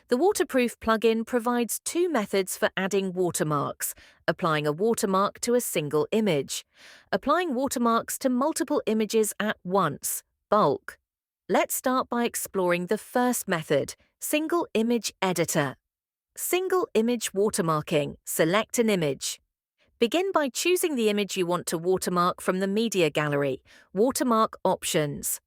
The Waterproof plugin provides two methods for adding watermarks: applying a watermark to a single image, applying watermarks to multiple images at once, bulk. Let's start by exploring the first method, Single Image Editor. Single Image Watermarking. Select an image. Begin by choosing the image you want to watermark from the media gallery. Watermark options.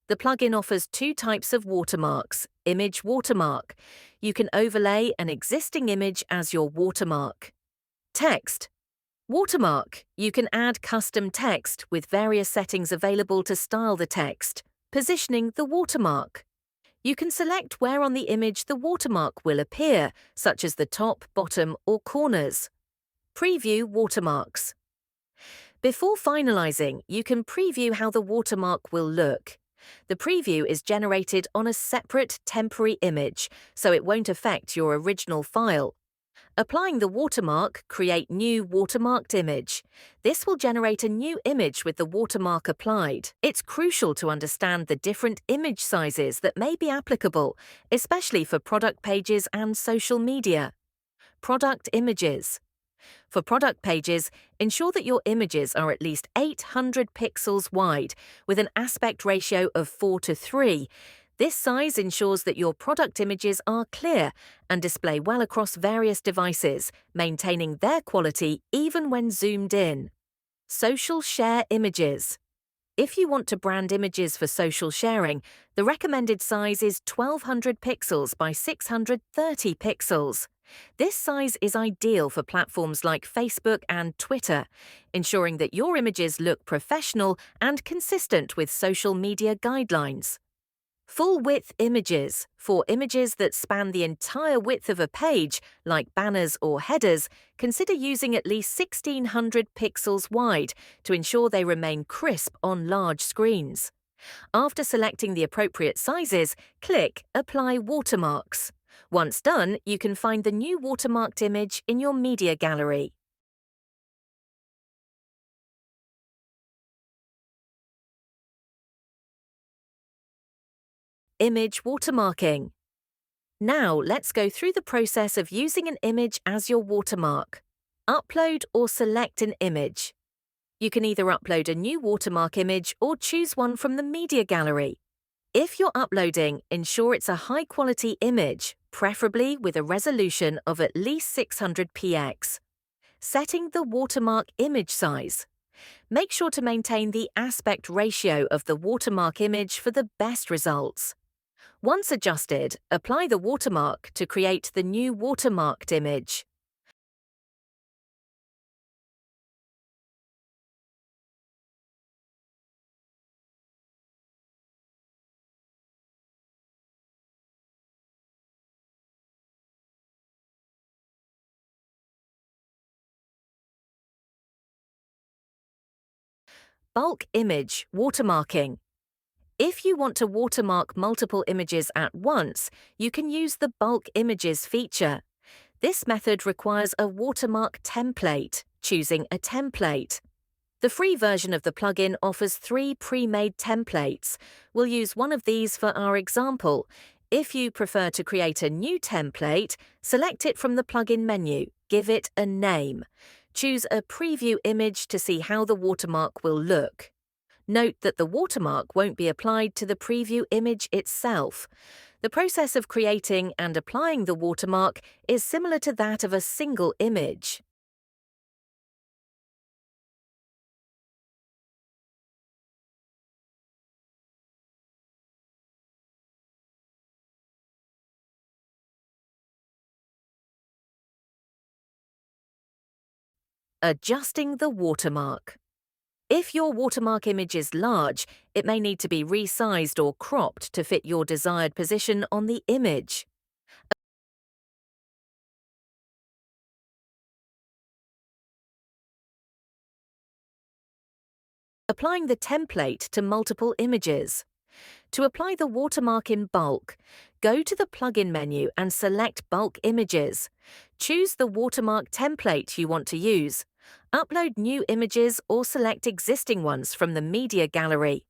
The plugin offers two types of watermarks. Image watermark. You can overlay an existing image as your watermark. Text watermark. You can add custom text with various settings available to style the text. Positioning the watermark. You can select where on the image the watermark will appear, such as the top, bottom, or corners. Preview watermarks. Before finalizing, you can preview how the watermark will look. The preview is generated on a separate temporary image, so it won't affect your original file. Applying the watermark, create new watermarked image. This will generate a new image with the watermark applied. It's crucial to understand the different image sizes that may be applicable, especially for product pages and social media. Product images. For product pages, ensure that your images are at least 800 pixels wide, with an aspect ratio of 4:3. This size ensures that your product images are clear and display well across various devices, maintaining their quality even when zoomed in. Social share images. If you want to brand images for social sharing, the recommended size is 1200 pixels by 630 pixels. This size is ideal for platforms like Facebook and Twitter, ensuring that your images look professional and consistent with social media guidelines. Full-width images. For images that span the entire width of a page, like banners or headers, consider using at least 1600 pixels wide to ensure they remain crisp on large screens. After selecting the appropriate sizes, click Apply Watermarks. Once done, you can find the new watermarked image in your media gallery. Image watermarking. Now let's go through the process of using an image as your watermark. Upload or select an image. You can either upload a new watermark image or choose one from the media gallery. If you're uploading, ensure it's a high-quality image, preferably with a resolution of at least 600px. Setting the watermark image size. Make sure to maintain the aspect ratio of the watermark image for the best results. Once adjusted, apply the watermark to create the new watermarked image. Bulk image watermarking. If you want to watermark multiple images at once, you can use the Bulk Images feature. This method requires a watermark template. Choosing a template. The free version of the plugin offers 3 pre-made templates. We'll use one of these for our example. If you prefer to create a new template, select it from the plugin menu. Give it a name. Choose a preview image to see how the watermark will look. Note that the watermark won't be applied to the preview image itself. The process of creating and applying the watermark is similar to that of a single image. Adjusting the watermark. If your watermark image is large, it may need to be resized or cropped to fit your desired position on the image. Applying the template to multiple images. To apply the watermark in bulk, go to the plugin menu and select Bulk Images. Choose the watermark template you want to use. Upload new images or select existing ones from the media gallery.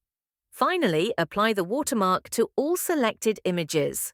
Finally, apply the watermark to all selected images.